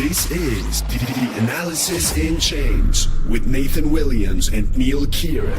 This is the Analysis in Chains with Nathan Williams and Neil Kieran.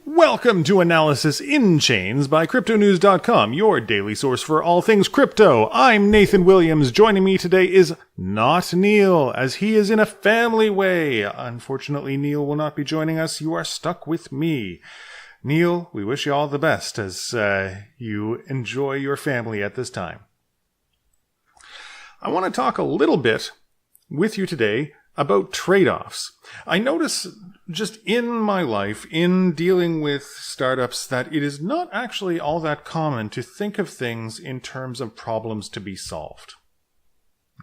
Welcome to Analysis in Chains by CryptoNews.com, your daily source for all things crypto. I'm Nathan Williams. Joining me today is not Neil, as he is in a family way. Unfortunately, Neil will not be joining us. You are stuck with me. Neil, we wish you all the best as you enjoy your family at this time. I want to talk a little bit with you today about trade-offs. I notice just in my life, in dealing with startups, that it is not actually all that common to think of things in terms of problems to be solved.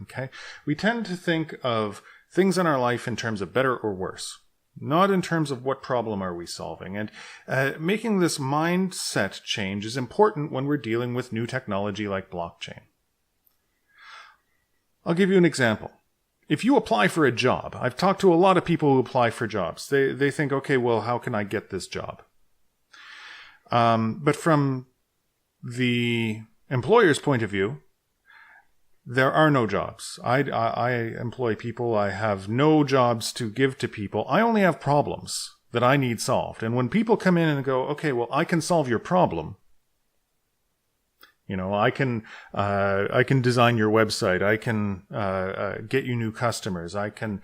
Okay? We tend to think of things in our life in terms of better or worse, not in terms of what problem are we solving. And making this mindset change is important when we're dealing with new technology like blockchain. I'll give you an example. If you apply for a job, I've talked to a lot of people who apply for jobs. They think, okay, well, how can I get this job? But from the employer's point of view, there are no jobs. I employ people. I have no jobs to give to people. I only have problems that I need solved. And when people come in and go, okay, well, I can solve your problem. You know, I can design your website. I can get you new customers. I can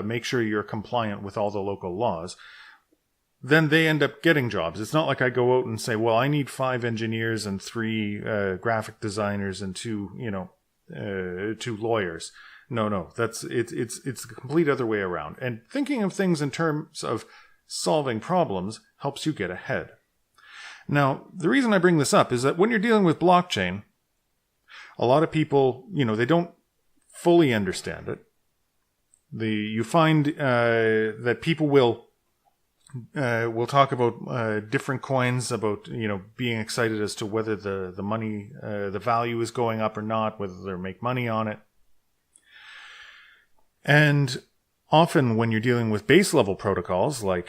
make sure you're compliant with all the local laws. Then they end up getting jobs. It's not like I go out and say, well, I need 5 engineers and 3 graphic designers and 2 lawyers. No, it's the complete other way around. And thinking of things in terms of solving problems helps you get ahead. Now, the reason I bring this up is that when you're dealing with blockchain, a lot of people, they don't fully understand it. You find that people will talk about different coins, about being excited as to whether the money, the value is going up or not, whether they make money on it. And often when you're dealing with base level protocols like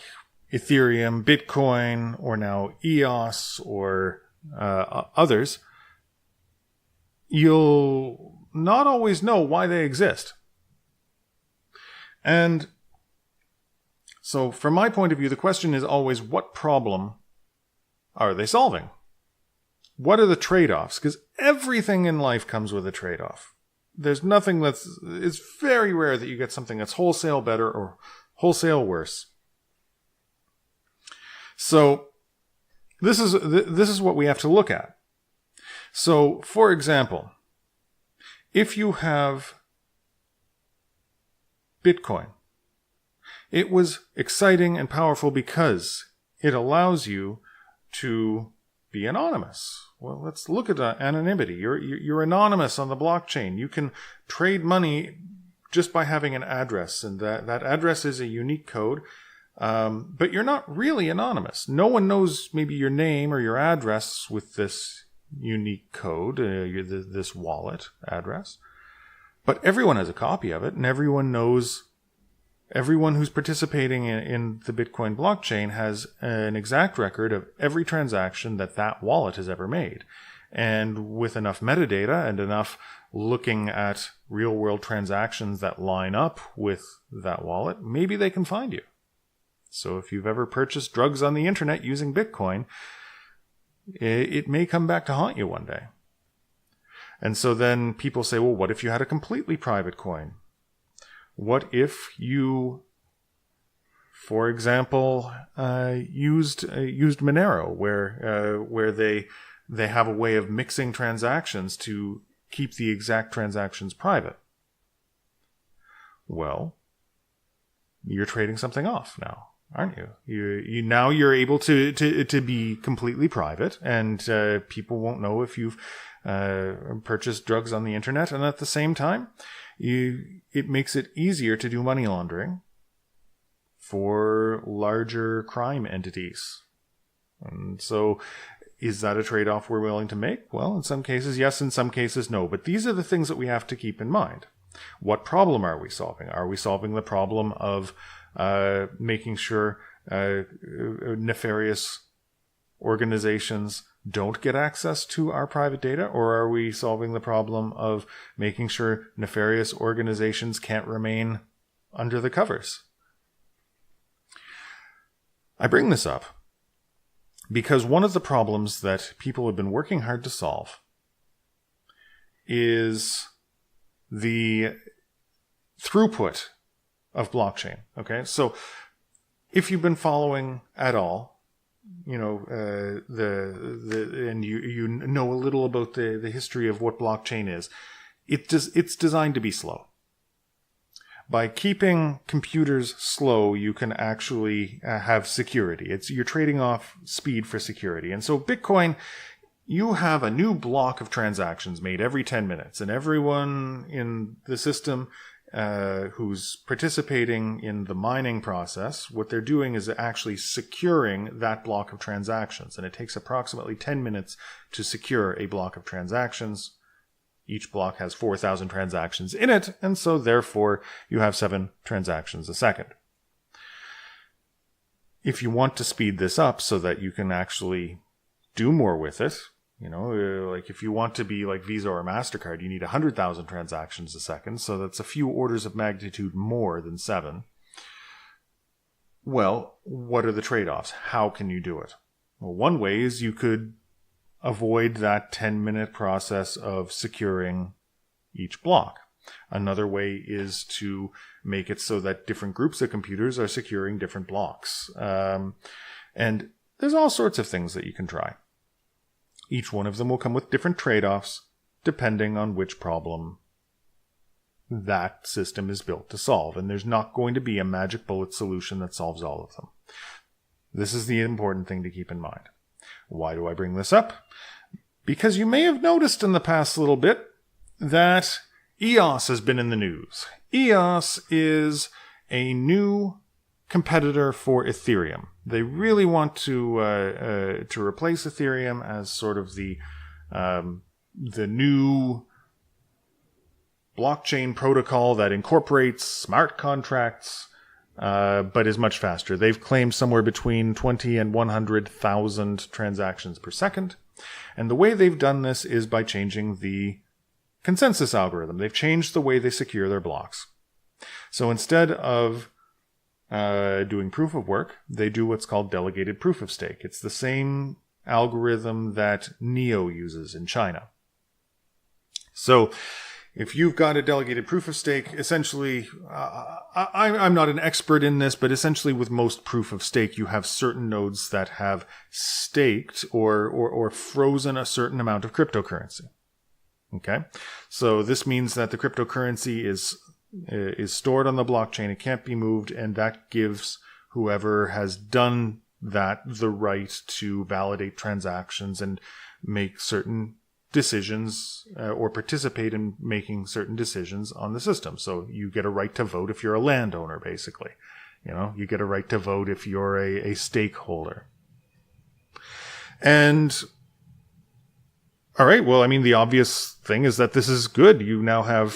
Ethereum, Bitcoin, or now EOS, or others, you'll not always know why they exist. And so from my point of view, the question is always, what problem are they solving? What are the trade-offs? Because everything in life comes with a trade-off. There's nothing it's very rare that you get something that's wholesale better or wholesale worse. So this is what we have to look at. So, for example, if you have Bitcoin, it was exciting and powerful because it allows you to be anonymous. Well, let's look at anonymity. You're anonymous on the blockchain. You can trade money just by having an address, and that address is a unique code. But you're not really anonymous. No one knows maybe your name or your address with this unique code, this wallet address. But everyone has a copy of it, and everyone who's participating in the Bitcoin blockchain has an exact record of every transaction that wallet has ever made. And with enough metadata and enough looking at real-world transactions that line up with that wallet, maybe they can find you. So if you've ever purchased drugs on the internet using Bitcoin, it may come back to haunt you one day. And so then people say, well, what if you had a completely private coin? What if you, for example, used Monero, where they have a way of mixing transactions to keep the exact transactions private? Well, you're trading something off now, aren't you? You're able to be completely private, and people won't know if you've purchased drugs on the internet. And at the same time, it makes it easier to do money laundering for larger crime entities. And so Is that a trade-off we're willing to make? Well, in some cases, yes. In some cases, no. But these are the things that we have to keep in mind. What problem are we solving? Are we solving the problem of making sure nefarious organizations don't get access to our private data? Or are we solving the problem of making sure nefarious organizations can't remain under the covers? I bring this up because one of the problems that people have been working hard to solve is the throughput of blockchain. Okay, so if you've been following at all, you know, and you know a little about the history of what blockchain is, it's designed to be slow. By keeping computers slow, you can actually have security. You're trading off speed for security. And so Bitcoin, you have a new block of transactions made every 10 minutes, and everyone in the system who's participating in the mining process, what they're doing is actually securing that block of transactions. And it takes approximately 10 minutes to secure a block of transactions. Each block has 4,000 transactions in it, and so therefore you have 7 transactions a second. If you want to speed this up so that you can actually do more with it, you know, like if you want to be like Visa or MasterCard, you need 100,000 transactions a second, so that's a few orders of magnitude more than 7. Well, what are the trade-offs? How can you do it? Well, one way is you could avoid that 10-minute process of securing each block. Another way is to make it so that different groups of computers are securing different blocks. And there's all sorts of things that you can try. Each one of them will come with different trade-offs depending on which problem that system is built to solve. And there's not going to be a magic bullet solution that solves all of them. This is the important thing to keep in mind. Why do I bring this up? Because you may have noticed in the past little bit that EOS has been in the news. EOS is a new competitor for Ethereum. They really want to replace Ethereum as sort of the new blockchain protocol that incorporates smart contracts, but is much faster. They've claimed somewhere between 20 and 100,000 transactions per second. And the way they've done this is by changing the consensus algorithm. They've changed the way they secure their blocks. So instead of doing proof of work, they do what's called delegated proof of stake. It's the same algorithm that NEO uses in China. So if you've got a delegated proof of stake, essentially, I'm not an expert in this, but essentially with most proof of stake, you have certain nodes that have staked or frozen a certain amount of cryptocurrency. Okay? So this means that the cryptocurrency is stored on the blockchain. It can't be moved, and that gives whoever has done that the right to validate transactions and make certain decisions or participate in making certain decisions on the system. So you get a right to vote if you're a landowner, basically. You know, you get a right to vote if you're a stakeholder. And all right, well, I mean, the obvious thing is that this is good. You now have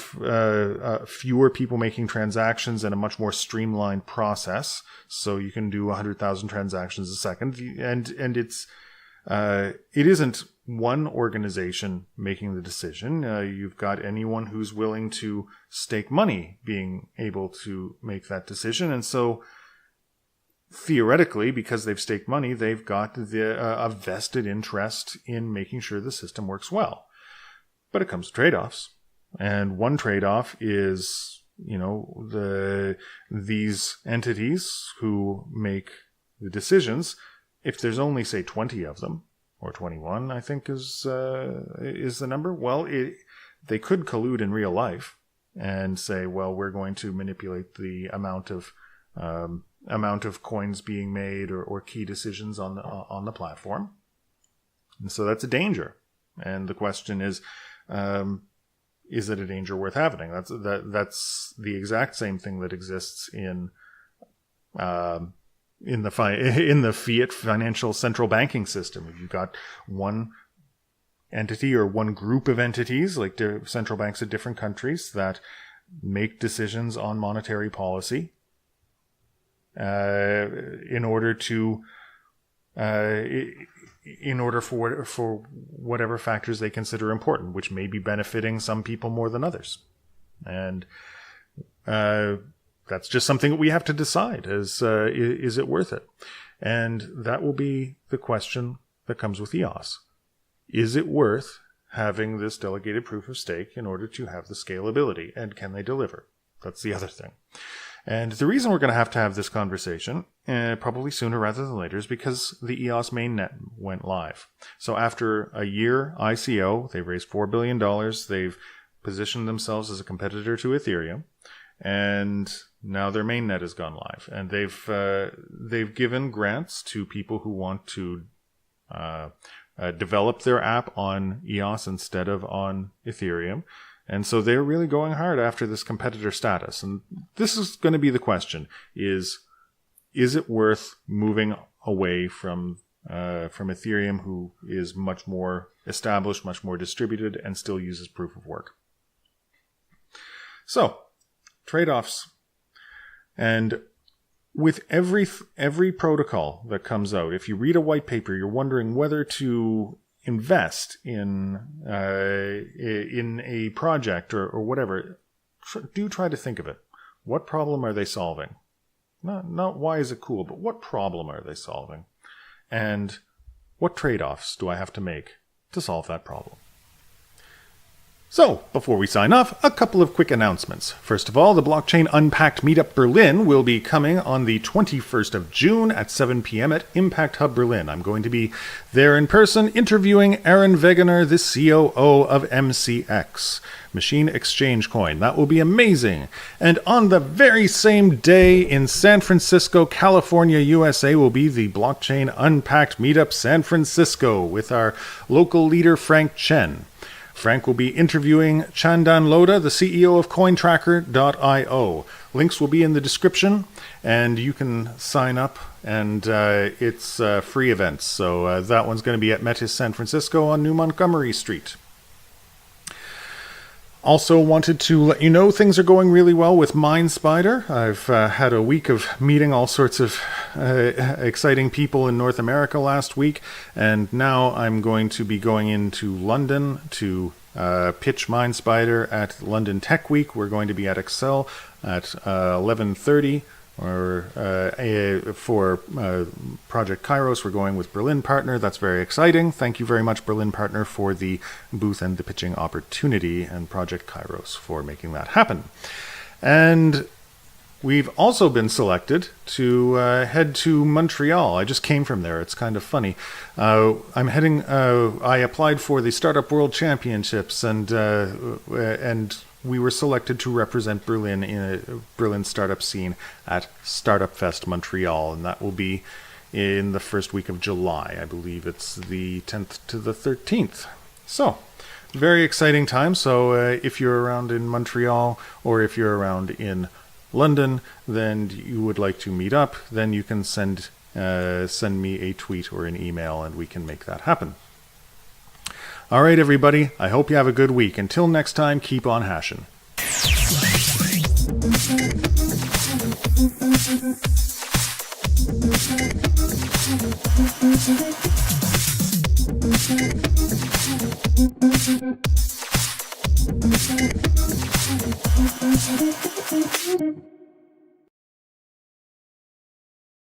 fewer people making transactions and a much more streamlined process. So you can do 100,000 transactions a second, and it isn't one organization making the decision. You've got anyone who's willing to stake money being able to make that decision. And so theoretically, because they've staked money, they've got a vested interest in making sure the system works well. But it comes to trade-offs. And one trade-off is, you know, these entities who make the decisions, if there's only, say, 20 of them, or 21, I think is the number. Well, they could collude in real life and say, well, we're going to manipulate the amount of coins being made or key decisions on the platform. And so that's a danger. And the question is it a danger worth having? That's the exact same thing that exists in in the fiat financial central banking system. You've got one entity or one group of entities, like central banks of different countries, that make decisions on monetary policy in order for whatever factors they consider important, which may be benefiting some people more than others. And that's just something that we have to decide. Is it worth it? And that will be the question that comes with EOS. Is it worth having this delegated proof of stake in order to have the scalability? And can they deliver? That's the other thing. And the reason we're going to have this conversation, probably sooner rather than later, is because the EOS mainnet went live. So after a year ICO, they've raised $4 billion. They've positioned themselves as a competitor to Ethereum. And now their mainnet has gone live. And they've given grants to people who want to develop their app on EOS instead of on Ethereum. And so they're really going hard after this competitor status. And this is going to be the question, is it worth moving away from Ethereum, who is much more established, much more distributed, and still uses proof of work? So, trade-offs. And with every protocol that comes out, if you read a white paper, you're wondering whether to invest in a project or whatever, do try to think of it. What problem are they solving? Not why is it cool, but what problem are they solving? And what trade-offs do I have to make to solve that problem? So, before we sign off, a couple of quick announcements. First of all, the Blockchain Unpacked Meetup Berlin will be coming on the 21st of June at 7 p.m. at Impact Hub Berlin. I'm going to be there in person interviewing Aaron Wegener, the COO of MCX, Machine Exchange Coin. That will be amazing. And on the very same day in San Francisco, California, USA, will be the Blockchain Unpacked Meetup San Francisco with our local leader, Frank Chen. Frank will be interviewing Chandan Lodha, the CEO of CoinTracker.io. Links will be in the description, and you can sign up, and it's a free event. So that one's going to be at Metis San Francisco on New Montgomery Street. Also wanted to let you know things are going really well with MindSpider. I've had a week of meeting all sorts of exciting people in North America last week, and now I'm going to be going into London to pitch MindSpider at London Tech Week. We're going to be at Excel at 11:30. Or for Project Kairos, we're going with Berlin Partner. That's very exciting. Thank you very much, Berlin Partner, for the booth and the pitching opportunity, and Project Kairos for making that happen. And we've also been selected to head to Montreal. I just came from there. It's kind of funny. I applied for the Startup World Championships, and we were selected to represent Berlin in a Berlin startup scene at Startup Fest Montreal, and that will be in the first week of July. I believe it's the 10th to the 13th. So, very exciting time. So if you're around in Montreal or if you're around in London, then you would like to meet up, then you can send me a tweet or an email and we can make that happen. All right, everybody. I hope you have a good week. Until next time, keep on hashing.